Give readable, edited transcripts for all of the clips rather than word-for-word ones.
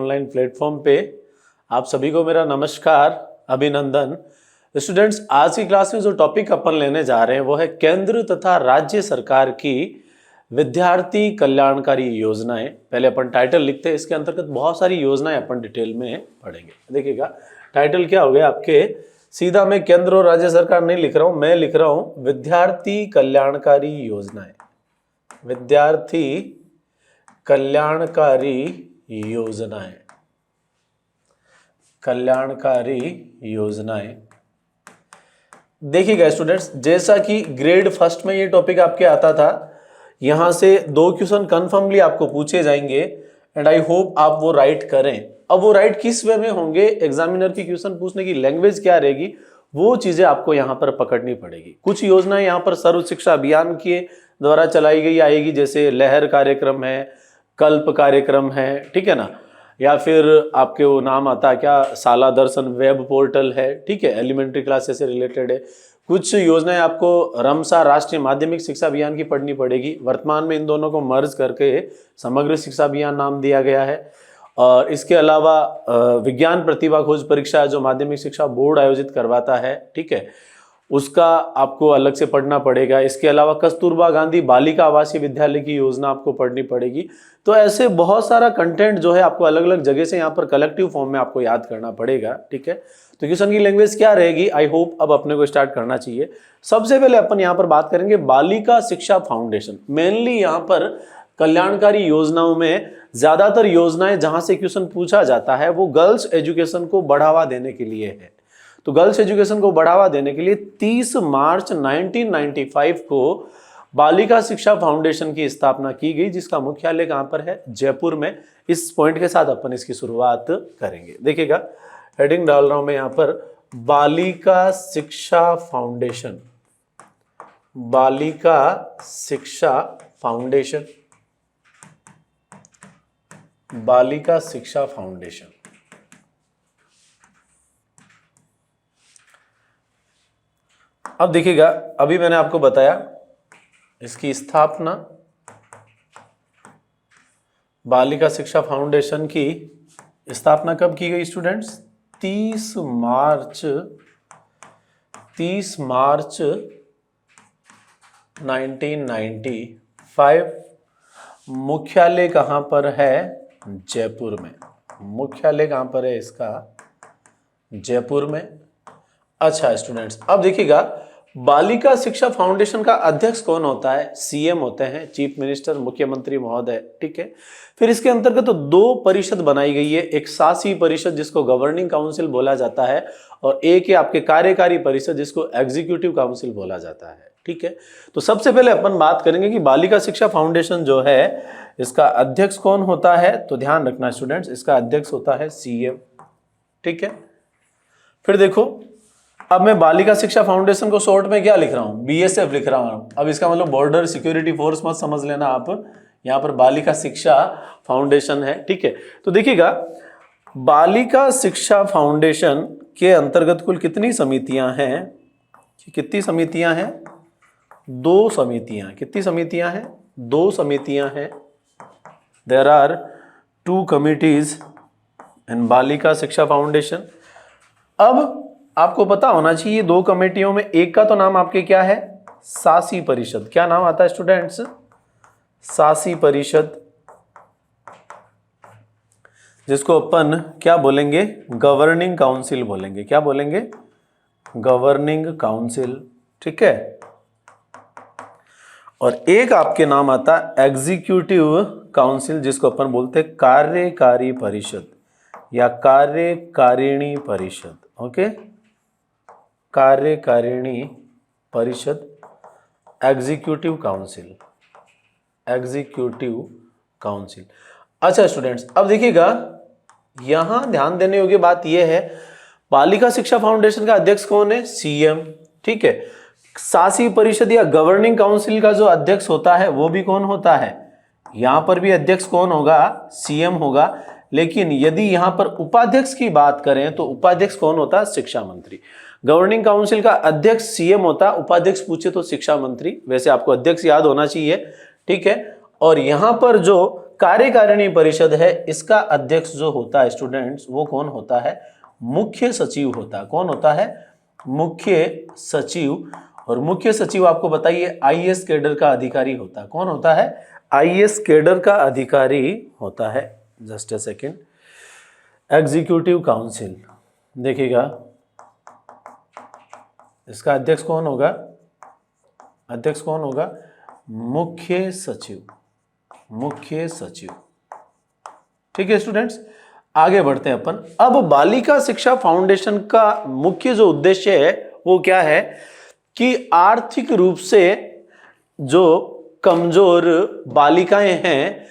Online platform पे आप सभी को मेरा नमस्कार, अभिनंदन। स्टूडेंट्स, आज की क्लास में जो टॉपिक अपन लेने जा रहे हैं वो है केंद्र तथा राज्य सरकार की विद्यार्थी कल्याणकारी योजनाएं। पहले अपन टाइटल लिखते हैं, इसके अंतर्गत बहुत सारी योजनाएं अपन डिटेल में पढ़ेंगे। देखिएगा टाइटल क्या हो गया आपके, सीधा मैं केंद्र और राज्य सरकार नहीं लिख रहा हूं, मैं लिख रहा हूं विद्यार्थी कल्याणकारी योजनाएं। विद्यार्थी कल्याणकारी योजनाएं, कल्याणकारी योजनाएं। देखिएगा स्टूडेंट्स, जैसा कि ग्रेड फर्स्ट में ये टॉपिक आपके आता था, यहां से 2 क्वेश्चन कंफर्मली आपको पूछे जाएंगे एंड आई होप आप वो राइट करें। अब वो राइट किस वे में होंगे, एग्जामिनर की क्वेश्चन पूछने की लैंग्वेज क्या रहेगी, वो चीजें आपको यहां पर पकड़नी पड़ेगी। कुछ योजनाएं यहां पर सर्व शिक्षा अभियान के द्वारा चलाई गई आएगी, जैसे लहर कार्यक्रम है, कल्प कार्यक्रम है, ठीक है ना, या फिर आपके वो नाम आता क्या, साला दर्शन वेब पोर्टल है, ठीक है, एलिमेंट्री क्लासेस से रिलेटेड है। कुछ योजनाएं आपको रमसा राष्ट्रीय माध्यमिक शिक्षा अभियान की पढ़नी पड़ेगी। वर्तमान में इन दोनों को मर्ज करके समग्र शिक्षा अभियान नाम दिया गया है। और इसके अलावा विज्ञान प्रतिभा खोज परीक्षा जो माध्यमिक शिक्षा बोर्ड आयोजित करवाता है, ठीक है, उसका आपको अलग से पढ़ना पड़ेगा। इसके अलावा कस्तूरबा गांधी बालिका आवासीय विद्यालय की योजना आपको पढ़नी पड़ेगी। तो ऐसे बहुत सारा कंटेंट जो है आपको अलग अलग जगह से यहाँ पर कलेक्टिव फॉर्म में आपको याद करना पड़ेगा, ठीक है। तो क्वेश्चन की लैंग्वेज क्या रहेगी, आई होप अब अपने को स्टार्ट करना चाहिए। सबसे पहले अपन यहाँ पर बात करेंगे बालिका शिक्षा फाउंडेशन। मेनली यहाँ पर कल्याणकारी योजनाओं में ज्यादातर योजनाएं जहां से क्वेश्चन पूछा जाता है वो गर्ल्स एजुकेशन को बढ़ावा देने के लिए है। तो गर्ल्स एजुकेशन को बढ़ावा देने के लिए 30 मार्च 1995 को बालिका शिक्षा फाउंडेशन की स्थापना की गई, जिसका मुख्यालय कहां पर है, जयपुर में। इस पॉइंट के साथ अपन इसकी शुरुआत करेंगे। देखिएगा हेडिंग डाल रहा हूं मैं यहां पर, बालिका शिक्षा फाउंडेशन, बालिका शिक्षा फाउंडेशन, बालिका शिक्षा फाउंडेशन। अब देखिएगा, अभी मैंने आपको बताया इसकी स्थापना, बालिका शिक्षा फाउंडेशन की स्थापना कब की गई स्टूडेंट्स, 30 मार्च 1995। मुख्यालय कहां पर है, जयपुर में। मुख्यालय कहां पर है इसका, जयपुर में। अच्छा स्टूडेंट्स, अब देखिएगा बालिका शिक्षा फाउंडेशन का अध्यक्ष कौन होता है, सीएम होते हैं, चीफ मिनिस्टर, मुख्यमंत्री महोदय, ठीक है। फिर इसके अंतर्गत तो 2 परिषद बनाई गई है, एक शासी परिषद जिसको गवर्निंग काउंसिल बोला जाता है, और एक है आपके कार्यकारी परिषद जिसको एग्जीक्यूटिव काउंसिल बोला जाता है, ठीक है। तो सबसे पहले अपन बात करेंगे कि बालिका शिक्षा फाउंडेशन जो है इसका अध्यक्ष कौन होता है। तो ध्यान रखना स्टूडेंट्स, इसका अध्यक्ष होता है सीएम, ठीक है। फिर देखो, अब मैं बालिका शिक्षा फाउंडेशन को शॉर्ट में क्या लिख रहा हूं, बीएसएफ लिख रहा हूं। अब इसका मतलब बॉर्डर सिक्योरिटी फोर्स मत समझ लेना आप, यहां पर बालिका शिक्षा फाउंडेशन है, ठीक है। तो देखिएगा बालिका शिक्षा फाउंडेशन के अंतर्गत कुल कितनी समितियां हैं, कितनी समितियां हैं, 2 समितियां। कितनी समितियां हैं, 2 समितियां हैं। देयर आर 2 कमिटीज इन बालिका शिक्षा फाउंडेशन। अब आपको पता होना चाहिए 2 कमेटियों में एक का तो नाम आपके क्या है, शासी परिषद। क्या नाम आता है स्टूडेंट्स, शासी परिषद, जिसको अपन क्या बोलेंगे, गवर्निंग काउंसिल बोलेंगे। क्या बोलेंगे, गवर्निंग काउंसिल, ठीक है। और एक आपके नाम आता है एग्जीक्यूटिव काउंसिल, जिसको अपन बोलते हैं कार्यकारी परिषद या कार्यकारिणी परिषद, ओके, कार्यकारिणी परिषद, एग्जीक्यूटिव काउंसिल, एग्जीक्यूटिव काउंसिल। अच्छा स्टूडेंट्स, अब देखिएगा यहां ध्यान देने योग्य बात यह है, बालिका शिक्षा फाउंडेशन का अध्यक्ष कौन है, सीएम, ठीक है। शासी परिषद या गवर्निंग काउंसिल का जो अध्यक्ष होता है वो भी कौन होता है, यहां पर भी अध्यक्ष कौन होगा, सीएम होगा। लेकिन यदि यहां पर उपाध्यक्ष की बात करें तो उपाध्यक्ष कौन होता है, शिक्षा मंत्री। गवर्निंग काउंसिल का अध्यक्ष सीएम होता, उपाध्यक्ष पूछे तो शिक्षा मंत्री। वैसे आपको अध्यक्ष याद होना चाहिए, ठीक है। और यहां पर जो कार्यकारिणी परिषद है, इसका अध्यक्ष जो होता है स्टूडेंट्स, वो कौन होता है? मुख्य सचिव होता है। कौन होता है? मुख्य सचिव। और मुख्य सचिव आपको बताइए आईएएस कैडर का अधिकारी होता है। कौन होता है? आईएएस कैडर का अधिकारी होता है। Just a second. Executive council, देखिएगा इसका अध्यक्ष कौन होगा? अध्यक्ष कौन होगा? मुख्य सचिव। मुख्य सचिव। ठीक है स्टूडेंट्स, आगे बढ़ते हैं अपन। अब बालिका शिक्षा फाउंडेशन का मुख्य जो उद्देश्य है वो क्या है कि आर्थिक रूप से जो कमजोर बालिकाएं हैं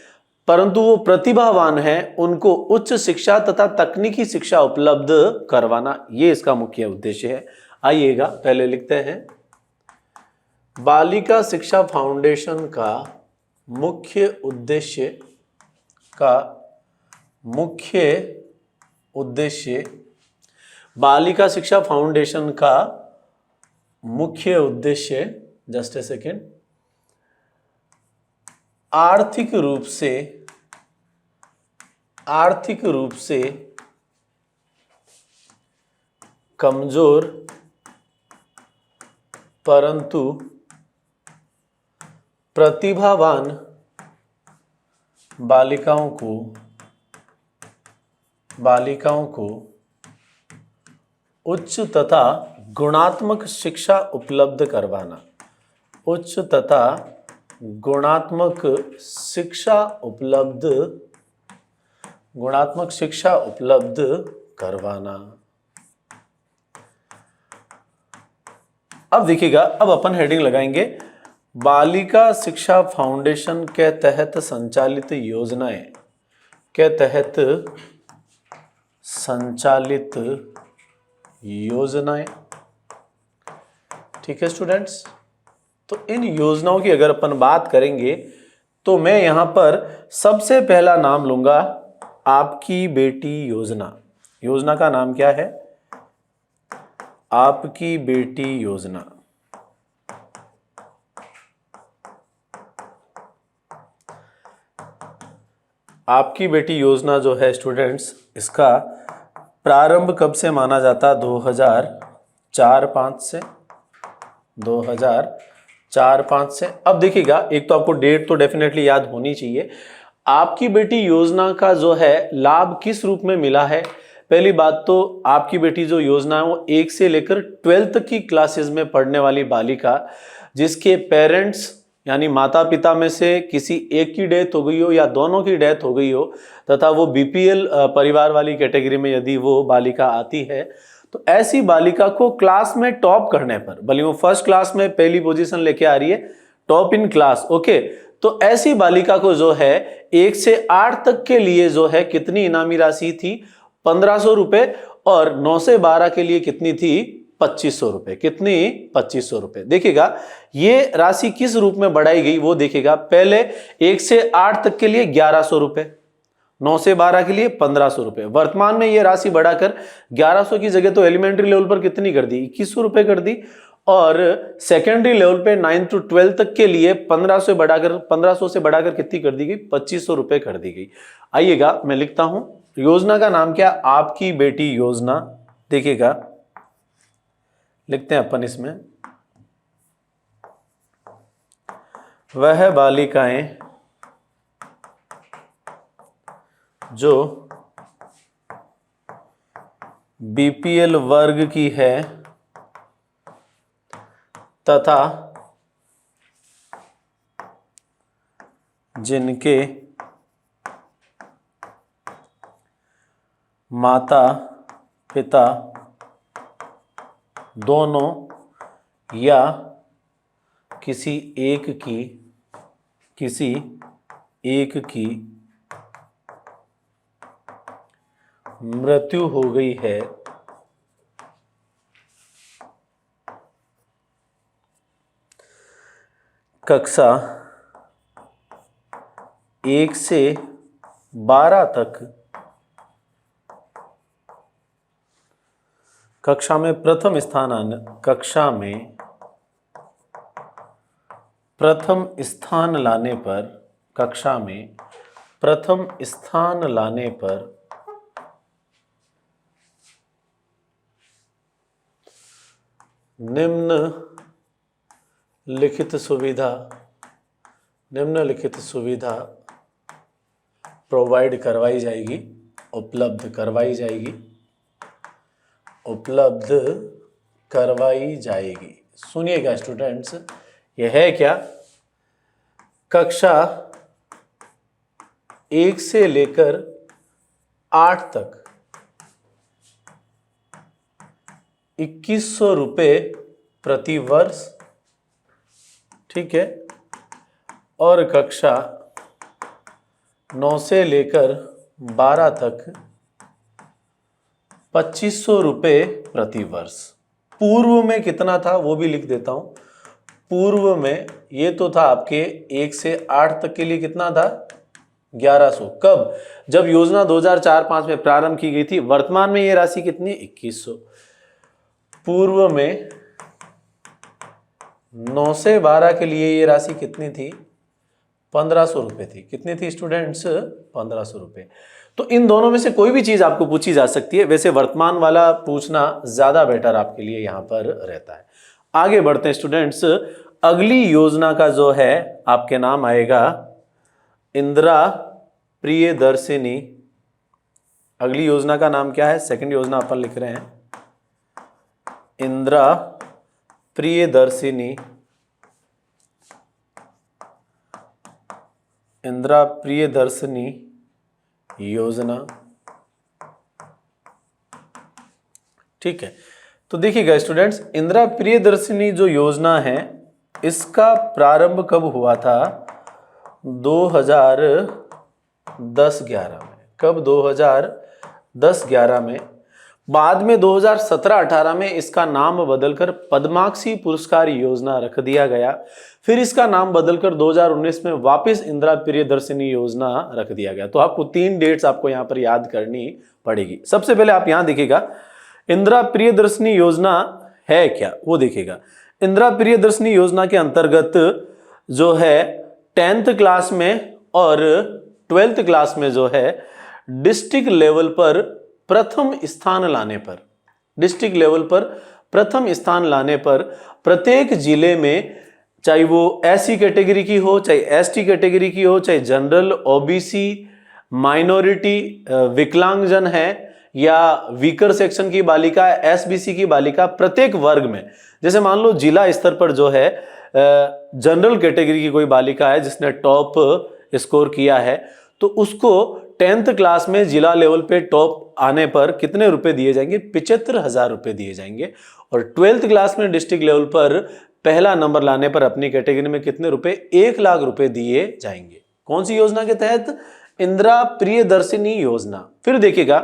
परंतु वो प्रतिभावान हैं, उनको उच्च शिक्षा तथा तकनीकी शिक्षा उपलब्ध करवाना, ये इसका मुख्य उद्देश्य है। आइएगा पहले लिखते हैं, बालिका शिक्षा फाउंडेशन का मुख्य उद्देश्य बालिका शिक्षा फाउंडेशन का मुख्य उद्देश्य, जस्ट ए सेकेंड, आर्थिक रूप से कमजोर परंतु प्रतिभावान बालिकाओं को उच्च तथा गुणात्मक शिक्षा उपलब्ध करवाना। उच्च तथा गुणात्मक शिक्षा उपलब्ध करवाना। अब देखिएगा, अब अपन हेडिंग लगाएंगे, बालिका शिक्षा फाउंडेशन के तहत संचालित योजनाएं। ठीक है स्टूडेंट्स, तो इन योजनाओं की अगर अपन बात करेंगे तो मैं यहां पर सबसे पहला नाम लूंगा आपकी बेटी योजना। योजना का नाम क्या है? आपकी बेटी योजना। आपकी बेटी योजना जो है स्टूडेंट्स, इसका प्रारंभ कब से माना जाता? 2004-05 से। 2004-05 से। अब देखिएगा, एक तो आपको डेट तो डेफिनेटली याद होनी चाहिए। आपकी बेटी योजना का जो है लाभ किस रूप में मिला है? पहली बात तो आपकी बेटी जो योजना है वो 1 से लेकर 12 तक की क्लासेस में पढ़ने वाली बालिका जिसके पेरेंट्स यानी माता पिता में से किसी एक की डेथ हो गई हो या दोनों की डेथ हो गई हो तथा वो बीपीएल परिवार वाली कैटेगरी में यदि वो बालिका आती है तो ऐसी बालिका को क्लास में टॉप करने पर, भले वो फर्स्ट क्लास में पहली पोजीशन लेके आ रही है, टॉप इन क्लास, ओके, तो ऐसी बालिका को जो है 1 से 8 तक के लिए जो है कितनी इनामी राशि थी? 1500 रुपए। और 9 से 12 के लिए कितनी थी? 2500 रुपए। कितनी? 2500 रुपए। देखिएगा ये राशि किस रूप में बढ़ाई गई वो देखिएगा। पहले 1 से 8 तक के लिए 1100 रुपए, 9 से 12 के लिए 1500 रुपए। वर्तमान में ये राशि बढ़ाकर 1100 की जगह तो एलिमेंट्री लेवल पर कितनी कर दी? 2100 रुपए कर दी। और सेकेंडरी लेवल पे 9 to 12 तक के लिए 1500 से बढ़ाकर कितनी कर दी गई? 2500 रुपए कर दी गई। आइएगा मैं लिखता हूं, योजना का नाम क्या? आपकी बेटी योजना। देखिएगा लिखते हैं अपन इसमें, वह बालिकाएं जो बीपीएल वर्ग की है तथा जिनके माता पिता दोनों या किसी एक की मृत्यु हो गई है कक्षा 1 से 12 तक कक्षा में प्रथम स्थान लाने पर कक्षा में प्रथम स्थान लाने पर निम्नलिखित सुविधा प्रोवाइड करवाई जाएगी, उपलब्ध करवाई जाएगी। सुनिएगा स्टूडेंट्स, यह है क्या? कक्षा 1 से लेकर 8 तक 2100 रुपये प्रति वर्ष, ठीक है, और कक्षा 9 से लेकर 12 तक 2500 रुपये प्रति वर्ष। पूर्व में कितना था वो भी लिख देता हूं। पूर्व में ये तो था आपके 1 से 8 तक के लिए कितना था? 1100। कब? जब योजना 2004-05 में प्रारंभ की गई थी। वर्तमान में ये राशि कितनी? 2100। पूर्व में 9 से 12 के लिए ये राशि कितनी थी? 1500 रुपये थी। कितनी थी स्टूडेंट्स? 1500 रुपये। तो इन दोनों में से कोई भी चीज आपको पूछी जा सकती है। वैसे वर्तमान वाला पूछना ज्यादा बेटर आपके लिए यहां पर रहता है। आगे बढ़ते हैं स्टूडेंट्स। अगली योजना का जो है आपके नाम आएगा इंदिरा प्रियदर्शिनी। अगली योजना का नाम क्या है? सेकंड योजना अपन लिख रहे हैं इंदिरा प्रियदर्शिनी। इंदिरा प्रियदर्शिनी योजना, ठीक है। तो देखिएगा स्टूडेंट्स, इंदिरा प्रियदर्शिनी जो योजना है इसका प्रारंभ कब हुआ था? 2010-11 में। कब? 2010-11 में। बाद में 2017-18 में इसका नाम बदलकर पद्माक्षी पुरस्कार योजना रख दिया गया। फिर इसका नाम बदलकर 2019 में वापस इंदिरा प्रियदर्शिनी योजना रख दिया गया। तो आपको 3 डेट्स आपको यहां पर याद करनी पड़ेगी। सबसे पहले आप यहां देखिएगा इंदिरा प्रियदर्शिनी योजना है क्या, वो देखिएगा। इंदिरा प्रियदर्शिनी योजना के अंतर्गत जो है 10th क्लास में और 12th क्लास में जो है डिस्ट्रिक्ट लेवल पर प्रथम स्थान लाने पर प्रत्येक जिले में, चाहे वो SC कैटेगरी की हो, चाहे ST कैटेगरी की हो, चाहे जनरल, OBC, माइनॉरिटी, विकलांगजन है या वीकर सेक्शन की बालिका, SBC की बालिका, प्रत्येक वर्ग में, जैसे मान लो जिला स्तर पर जो है जनरल कैटेगरी की कोई बालिका है जिसने टॉप स्कोर किया है, तो उसको 10th क्लास में जिला लेवल पे टॉप आने पर कितने रुपए दिए जाएंगे? 75,000 रुपए दिए जाएंगे। और 12th क्लास में डिस्ट्रिक्ट लेवल पर पहला नंबर लाने पर अपनी कैटेगरी में कितने रुपए? 1 लाख रुपए दिए जाएंगे। कौन सी योजना के तहत? इंदिरा प्रियदर्शिनी योजना। फिर देखिएगा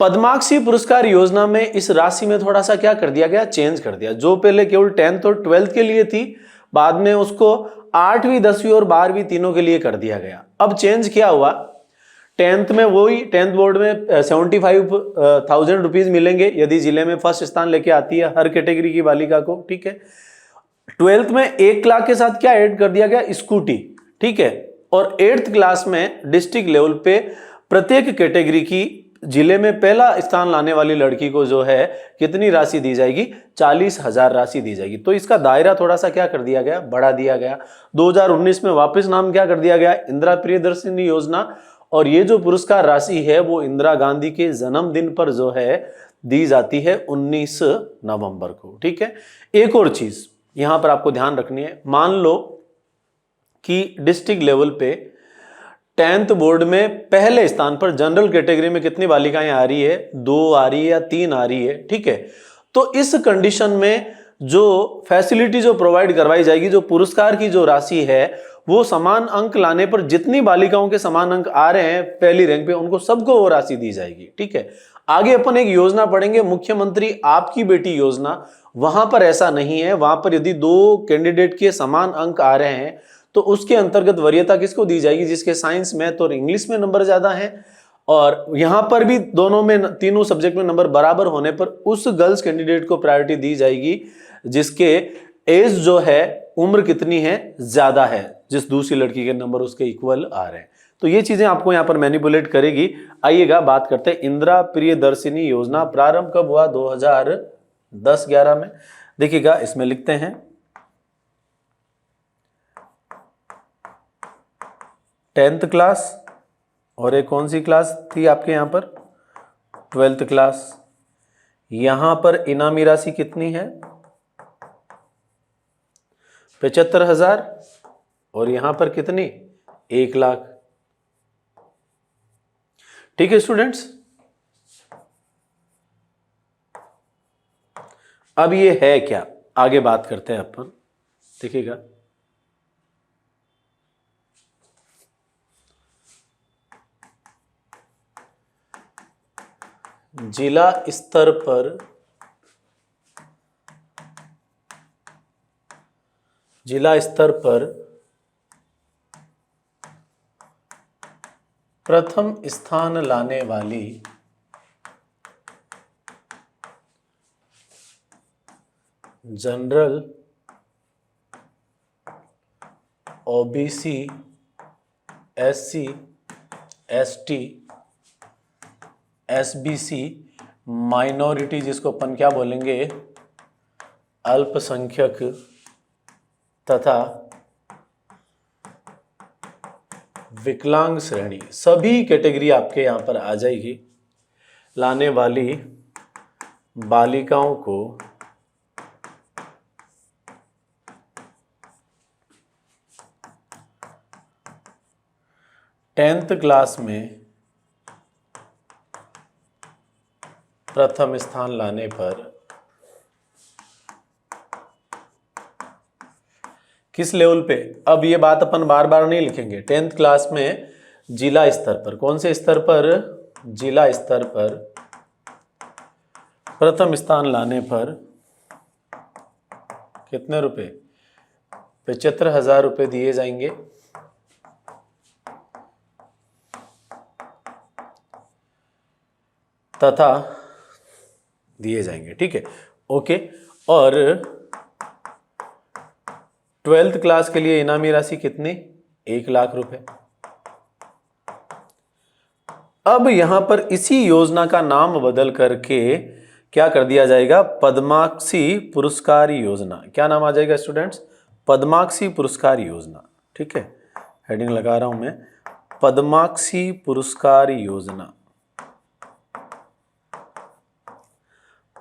पद्माक्षी पुरस्कार योजना में इस राशि में थोड़ा सा क्या कर दिया गया? चेंज कर दिया। जो पहले केवल 10th और 12th के लिए थी, बाद में उसको 8वीं, 10वीं और 12वीं तीनों के लिए कर दिया गया। अब चेंज क्या हुआ? 10th में वही 10th बोर्ड में 75,000 रुपीज मिलेंगे यदि जिले में फर्स्ट स्थान लेके आती है हर कैटेगरी की बालिका को, ठीक है। 12th में 1 लाख के साथ क्या ऐड कर दिया गया? स्कूटी, ठीक है। और 8th क्लास में डिस्ट्रिक्ट लेवल पे प्रत्येक कैटेगरी की जिले में पहला स्थान लाने वाली लड़की को जो है कितनी राशि दी जाएगी? 40,000 राशि दी जाएगी। तो इसका दायरा थोड़ा सा क्या कर दिया गया? बढ़ा दिया गया। 2019 में वापस नाम क्या कर दिया गया? इंदिरा प्रियदर्शिनी योजना। और ये जो पुरस्कार राशि है वो इंदिरा गांधी के जन्मदिन पर जो है दी जाती है 19 नवंबर को, ठीक है। एक और चीज यहां पर आपको ध्यान रखनी है। मान लो कि डिस्ट्रिक्ट लेवल पे 10th बोर्ड में पहले स्थान पर जनरल कैटेगरी में कितनी बालिकाएं आ रही है? 2 आ रही है या 3 आ रही है, ठीक है। तो इस कंडीशन में जो फैसिलिटी जो प्रोवाइड करवाई जाएगी, जो पुरस्कार की जो राशि है, वो समान अंक लाने पर जितनी बालिकाओं के समान अंक आ रहे हैं पहली रैंक पे, उनको सबको वो राशि दी जाएगी, ठीक है। आगे अपन एक योजना पढ़ेंगे, मुख्यमंत्री आपकी बेटी योजना। वहां पर ऐसा नहीं है। वहां पर यदि 2 कैंडिडेट के समान अंक आ रहे हैं तो उसके अंतर्गत वरीयता किसको दी जाएगी? जिसके साइंस, मैथ और इंग्लिश में नंबर ज्यादा है। और यहां पर भी दोनों में, तीनों सब्जेक्ट में नंबर बराबर होने पर उस गर्ल्स कैंडिडेट को प्रायोरिटी दी जाएगी जिसके एज जो है, उम्र कितनी है? ज्यादा है, जिस दूसरी लड़की के नंबर उसके इक्वल आ रहे हैं। तो ये चीजें आपको यहाँ पर मैनिपुलेट करेगी। आइएगा बात करते हैं इंदिरा प्रियदर्शिनी योजना प्रारंभ कब हुआ? 2010-11 में। देखिएगा इसमें लिखते हैं 10th क्लास, और एक कौन सी क्लास थी आपके यहाँ पर? 12th class. यहां पर इनामी राशि कितनी है? 75,000, और यहां पर कितनी? 1 लाख। ठीक है स्टूडेंट्स, अब ये है क्या, आगे बात करते हैं अपन। देखिएगा जिला स्तर पर प्रथम स्थान लाने वाली general, OBC, SC, ST, SBC, minority जिसको अपन क्या बोलेंगे, अल्पसंख्यक, तथा विकलांग श्रेणी, सभी कैटेगरी आपके यहां पर आ जाएगी, लाने वाली बालिकाओं को 10th क्लास में प्रथम स्थान लाने पर किस लेवल पे? अब ये बात अपन बार बार नहीं लिखेंगे। 10th क्लास में जिला स्तर पर, कौन से स्तर पर? जिला स्तर पर प्रथम स्थान लाने पर कितने रुपए? 75,000 रुपए दिए जाएंगे, तथा दिए जाएंगे। ठीक है, ओके। और 12th क्लास के लिए इनामी राशि कितनी? 1 लाख रुपए। अब यहां पर इसी योजना का नाम बदल करके क्या कर दिया जाएगा? पद्माक्षी पुरस्कार योजना। क्या नाम आ जाएगा स्टूडेंट्स? पद्माक्षी पुरस्कार योजना। ठीक है, हेडिंग लगा रहा हूं मैं, पद्माक्षी पुरस्कार योजना।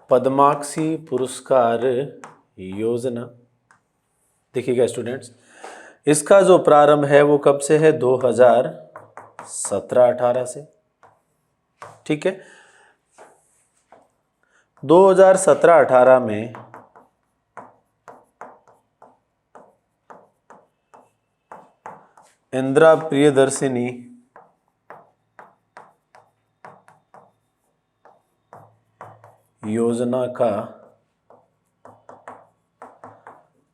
पद्माक्षी पुरस्कार योजना। देखिएगा स्टूडेंट्स, इसका जो प्रारंभ है वो कब से है? 2017-18 से। ठीक है, 2017-18 में इंदिरा प्रियदर्शिनी योजना का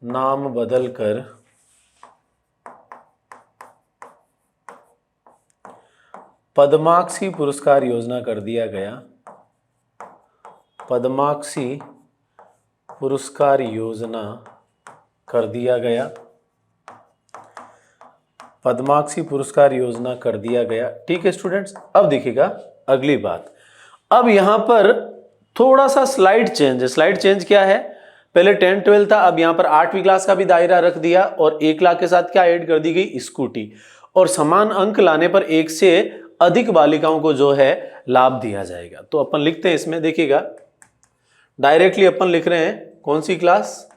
नाम बदलकर पद्माक्षी पुरस्कार योजना कर दिया गया। पद्माक्षी पुरस्कार योजना कर दिया गया। पद्माक्षी पुरस्कार योजना कर दिया गया। ठीक है स्टूडेंट्स, अब देखिएगा अगली बात। अब यहां पर थोड़ा सा स्लाइड चेंज है। स्लाइड चेंज क्या है? पहले 10 12 था, अब यहां पर 8वीं क्लास का भी दायरा रख दिया, और 1 लाख के साथ क्या ऐड कर दी गई? स्कूटी। और समान अंक लाने पर 1 से अधिक बालिकाओं को जो है लाभ दिया जाएगा। तो अपन लिखते हैं इसमें, देखिएगा डायरेक्टली अपन लिख रहे हैं कौन सी क्लास?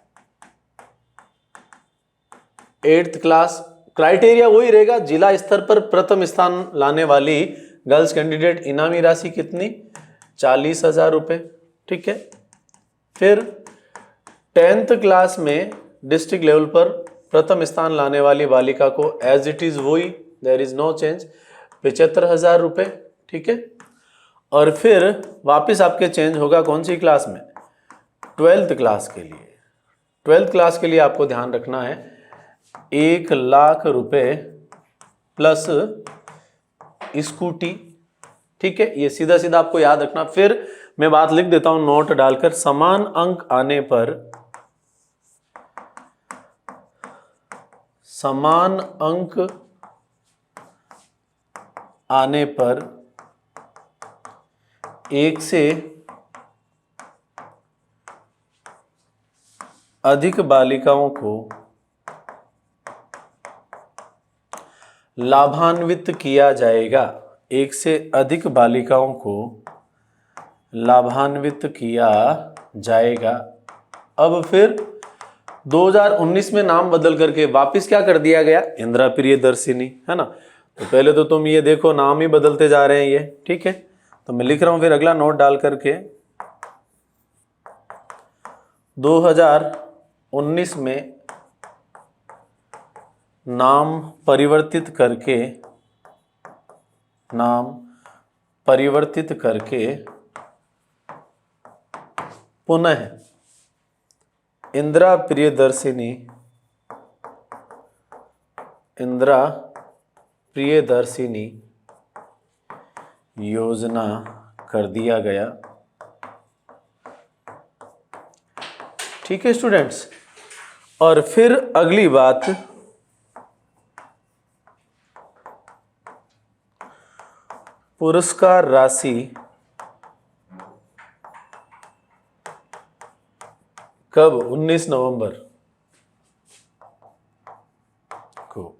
8th class. क्राइटेरिया वही रहेगा, जिला स्तर पर प्रथम स्थान लाने वाली गर्ल्स कैंडिडेट, इनामी राशि कितनी? 40,000 रुपए। ठीक है, फिर 10th क्लास में डिस्ट्रिक्ट लेवल पर प्रथम स्थान लाने वाली बालिका को एज इट इज वही, देयर इज नो चेंज, 75,000 रुपए। ठीक है, और फिर वापस आपके चेंज होगा कौन सी क्लास में? 12th क्लास के लिए। 12th क्लास के लिए आपको ध्यान रखना है 1 लाख रुपए प्लस स्कूटी। ठीक है, ये सीधा सीधा आपको याद रखना। फिर मैं बात लिख देता हूं नोट डालकर, समान अंक आने पर, समान अंक आने पर एक से अधिक बालिकाओं को लाभान्वित किया जाएगा। एक से अधिक बालिकाओं को लाभान्वित किया जाएगा। अब फिर 2019 में नाम बदल करके वापस क्या कर दिया गया, इंदिरा प्रियदर्शिनी, है ना। तो पहले तो तुम ये देखो नाम ही बदलते जा रहे हैं ये, ठीक है। तो मैं लिख रहा हूं फिर अगला नोट डाल करके 2019 में नाम परिवर्तित करके पुनः इंदिरा प्रियदर्शिनी योजना कर दिया गया। ठीक है स्टूडेंट्स। और फिर अगली बात, पुरस्कार राशि कब, 19 नवंबर को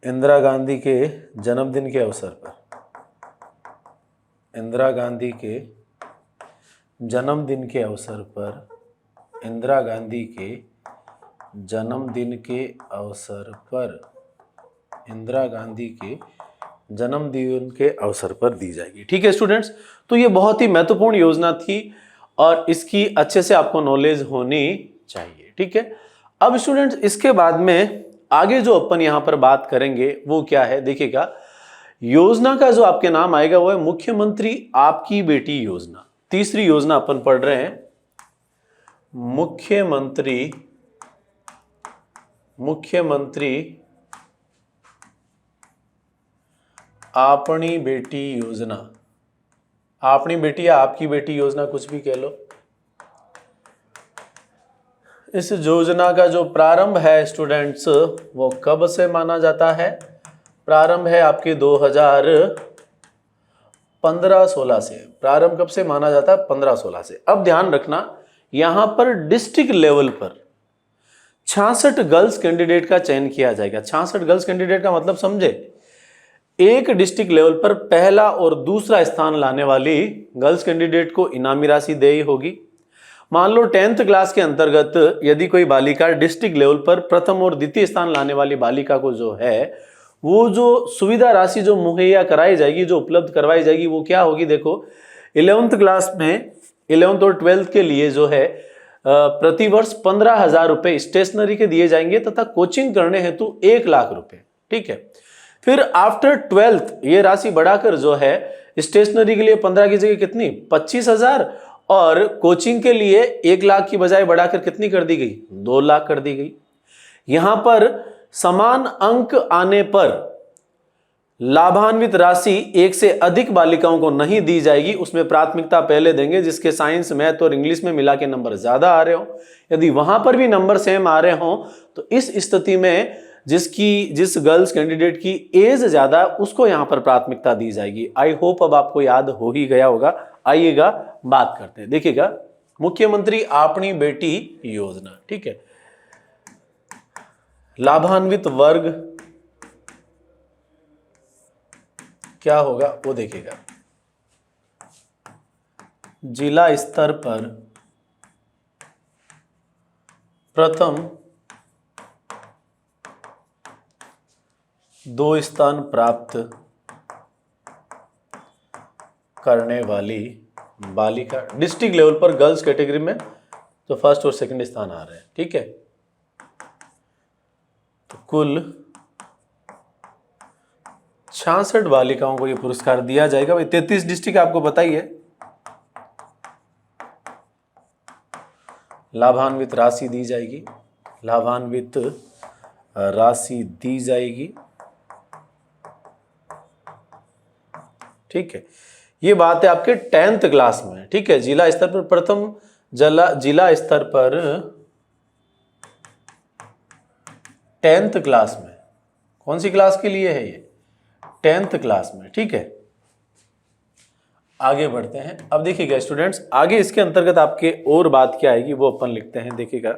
इंदिरा गांधी के जन्मदिन के अवसर पर, इंदिरा गांधी के जन्मदिन के अवसर पर, इंदिरा गांधी के जन्मदिन के अवसर पर, इंदिरा गांधी के जन्मदिन के अवसर पर दी जाएगी। ठीक है स्टूडेंट्स। तो ये बहुत ही महत्वपूर्ण योजना थी और इसकी अच्छे से आपको नॉलेज होनी चाहिए। ठीक है। अब स्टूडेंट्स इसके बाद में आगे जो अपन यहां पर बात करेंगे वो क्या है, देखिएगा योजना का जो आपके नाम आएगा वो है मुख्यमंत्री आपकी बेटी योजना। तीसरी योजना अपन पढ़ रहे हैं, मुख्यमंत्री अपनी बेटी योजना। अपनी बेटी या आपकी बेटी योजना कुछ भी कह लो। इस योजना का जो प्रारंभ है स्टूडेंट्स वो कब से माना जाता है, प्रारंभ है आपके 2015-16 से। प्रारंभ कब से माना जाता है, 15-16 से। अब ध्यान रखना यहां पर डिस्ट्रिक्ट लेवल पर 66 गर्ल्स कैंडिडेट का चयन किया जाएगा। 66 गर्ल्स कैंडिडेट का मतलब समझे, एक डिस्ट्रिक्ट लेवल पर पहला और दूसरा स्थान लाने वाली गर्ल्स कैंडिडेट को इनामी राशि देय होगी। मान लो 10th क्लास के अंतर्गत यदि कोई बालिका डिस्ट्रिक्ट लेवल पर प्रथम और द्वितीय स्थान लाने वाली बालिका को जो है वो जो सुविधा राशि जो मुहैया कराई जाएगी, जो उपलब्ध करवाई जाएगी वो क्या होगी, देखो 11th क्लास में 11th और 12th के लिए जो है प्रतिवर्ष 15,000 रुपए स्टेशनरी के दिए जाएंगे तथा कोचिंग करने हेतु 1 लाख रुपए। ठीक है। फिर आफ्टर 12th ये राशि बढ़ाकर जो है स्टेशनरी के लिए 15 की जगह कितनी 25,000 और कोचिंग के लिए 1 लाख की बजाय बढ़ाकर कितनी कर दी गई, 2 लाख कर दी गई। यहां पर समान अंक आने पर लाभान्वित राशि एक से अधिक बालिकाओं को नहीं दी जाएगी, उसमें प्राथमिकता पहले देंगे जिसके साइंस, मैथ और इंग्लिश में मिला के नंबर ज्यादा आ रहे हो। यदि वहां पर भी नंबर सेम आ रहे हो तो इस स्थिति में जिस गर्ल्स कैंडिडेट की एज ज्यादा उसको यहां पर प्राथमिकता दी जाएगी। आई होप अब आपको याद हो ही गया होगा। आइएगा बात करते हैं, देखिएगा मुख्यमंत्री अपनी बेटी योजना। ठीक है। लाभान्वित वर्ग क्या होगा वो देखिएगा। जिला स्तर पर प्रथम 2 स्थान प्राप्त करने वाली बालिका, डिस्ट्रिक्ट लेवल पर गर्ल्स कैटेगरी में तो फर्स्ट और सेकंड स्थान आ रहे हैं। ठीक है। तो कुल 66 बालिकाओं को यह पुरस्कार दिया जाएगा। भाई 33 डिस्ट्रिक्ट आपको बताइए। लाभान्वित राशि दी जाएगी, लाभान्वित राशि दी जाएगी। ठीक है। ये बात है आपके 10th क्लास में। ठीक है। जिला स्तर पर प्रथम जिला स्तर पर 10th क्लास में, कौन सी क्लास के लिए है ये, 10th क्लास में। ठीक है, आगे बढ़ते हैं। अब देखिएगा स्टूडेंट्स, आगे इसके अंतर्गत आपके और बात क्या आएगी वो अपन लिखते हैं। देखिएगा,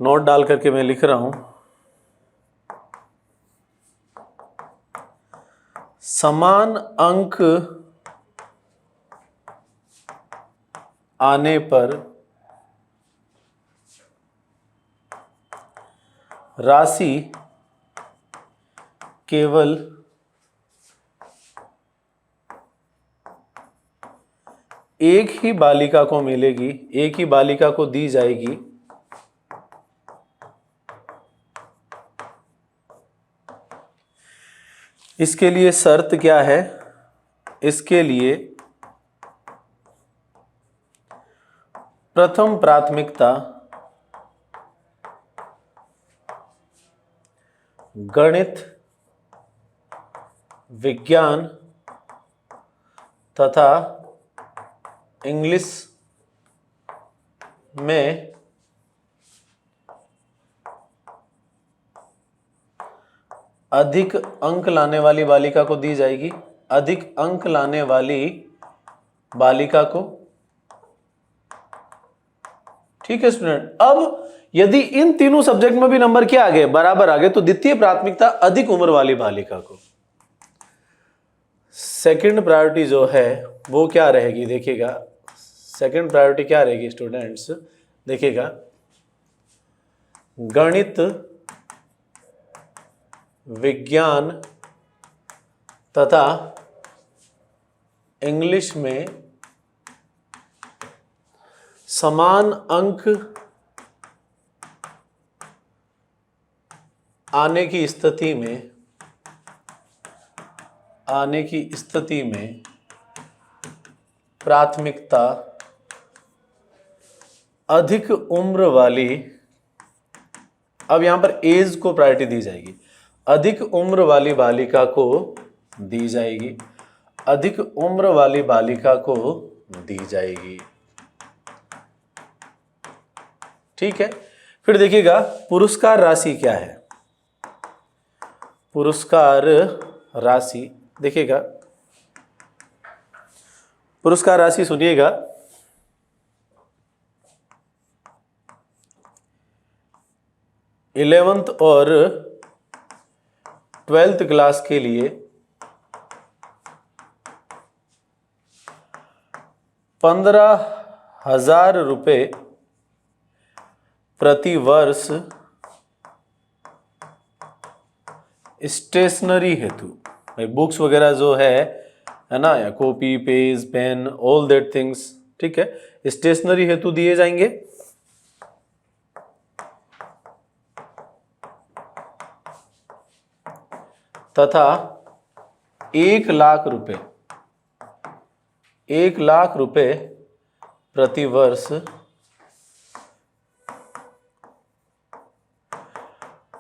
नोट डाल करके मैं लिख रहा हूं, समान अंक आने पर राशि केवल एक ही बालिका को मिलेगी, एक ही बालिका को दी जाएगी। इसके लिए शर्त क्या है? इसके लिए प्रथम प्राथमिकता गणित, विज्ञान तथा इंग्लिश में अधिक अंक लाने वाली बालिका को दी जाएगी। अधिक अंक लाने वाली बालिका को। ठीक है स्टूडेंट, अब यदि इन तीनों सब्जेक्ट में भी नंबर क्या आ गए, बराबर आ गए, तो द्वितीय प्राथमिकता अधिक उम्र वाली बालिका को। सेकंड प्रायोरिटी जो है वो क्या रहेगी? देखिएगा, सेकंड प्रायोरिटी क्या रहेगी स्टूडेंट्स? देखिएगा, गणित, विज्ञान तथा इंग्लिश में समान अंक आने की स्थिति में प्राथमिकता अधिक उम्र वाली, अब यहां पर एज को प्रायोरिटी दी जाएगी, अधिक उम्र वाली बालिका को दी जाएगी। अधिक उम्र वाली बालिका को दी जाएगी। ठीक है, फिर देखिएगा पुरस्कार राशि क्या है। पुरस्कार राशि, देखिएगा पुरस्कार राशि सुनिएगा, इलेवेंथ और 12th क्लास के लिए 15,000 रुपये प्रति वर्ष स्टेशनरी हेतु, भाई बुक्स वगैरह जो है ना, या copy, page, pen, all that things, ठीक है, स्टेशनरी हेतु दिए जाएंगे। तथा 1,00,000 रुपए, 1,00,000 रुपए प्रति वर्ष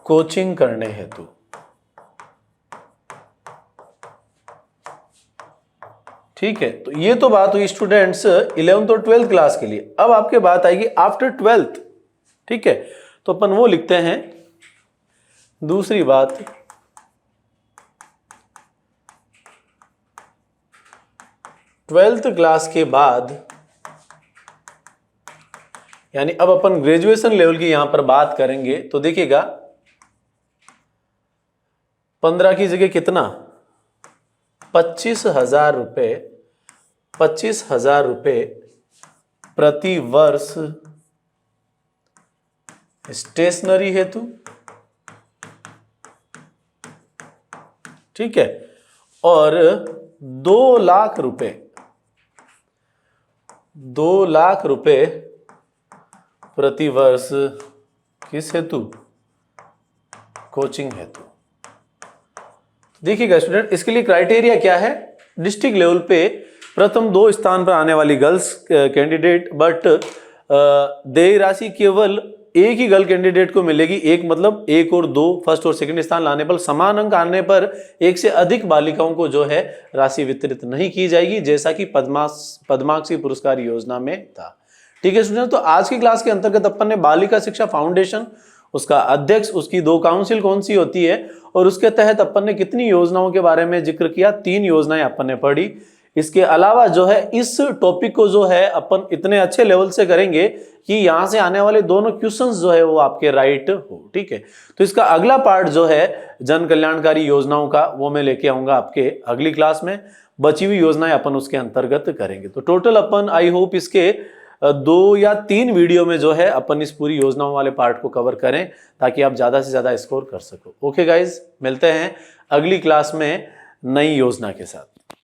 कोचिंग करने हेतु। ठीक है, तो ये तो बात हुई स्टूडेंट्स 11th और 12th क्लास के लिए। अब आपके बात आएगी आफ्टर 12th। ठीक है, तो अपन वो लिखते हैं, दूसरी बात, ट्वेल्थ क्लास के बाद, यानी अब अपन ग्रेजुएशन लेवल की यहां पर बात करेंगे, तो देखिएगा 15 की जगह कितना, 25,000 रुपये, 25,000 रुपये प्रति वर्ष स्टेशनरी हेतु। ठीक है, और 2,00,000 रुपये, 2,00,000 रुपये प्रति वर्ष किस हेतु? कोचिंग हेतु। देखिएगा स्टूडेंट, इसके लिए क्राइटेरिया क्या है? डिस्ट्रिक्ट लेवल पे प्रथम 2 स्थान पर आने वाली गर्ल्स कैंडिडेट, बट देय राशि केवल एक ही गर्ल कैंडिडेट को मिलेगी। एक मतलब 1 और 2 फर्स्ट और सेकंड स्थान लाने पर, समान अंक आने पर 1 से अधिक बालिकाओं को जो है राशि वितरित नहीं की जाएगी, जैसा कि पद्माक्षी पुरस्कार योजना में था। ठीक है स्टूडेंट, तो आज की क्लास के अंतर्गत अपन ने बालिका शिक्षा फाउंडेशन उसका अध्यक्ष, उसकी 2 काउंसिल कौन सी होती है, और उसके तहत अपन ने कितनी योजनाओं के बारे में जिक्र किया, 3 योजनाएं अपन ने पढ़ी। इसके अलावा जो है इस टॉपिक को जो है अपन इतने अच्छे लेवल से करेंगे कि यहां से आने वाले दोनों क्वेश्चंस जो है वो आपके राइट हो। ठीक है, तो इसका अगला पार्ट जो है जन कल्याणकारी योजनाओं का, वो मैं लेके आऊंगा आपके अगली क्लास में। बची हुई योजनाएं अपन उसके अंतर्गत करेंगे। तो टोटल अपन आई होप इसके 2 या 3 वीडियो में जो है अपन इस पूरी योजनाओं वाले पार्ट को कवर करें, ताकि आप ज्यादा से ज्यादा स्कोर कर सको। ओके गाइज, मिलते हैं अगली क्लास में नई योजना के साथ।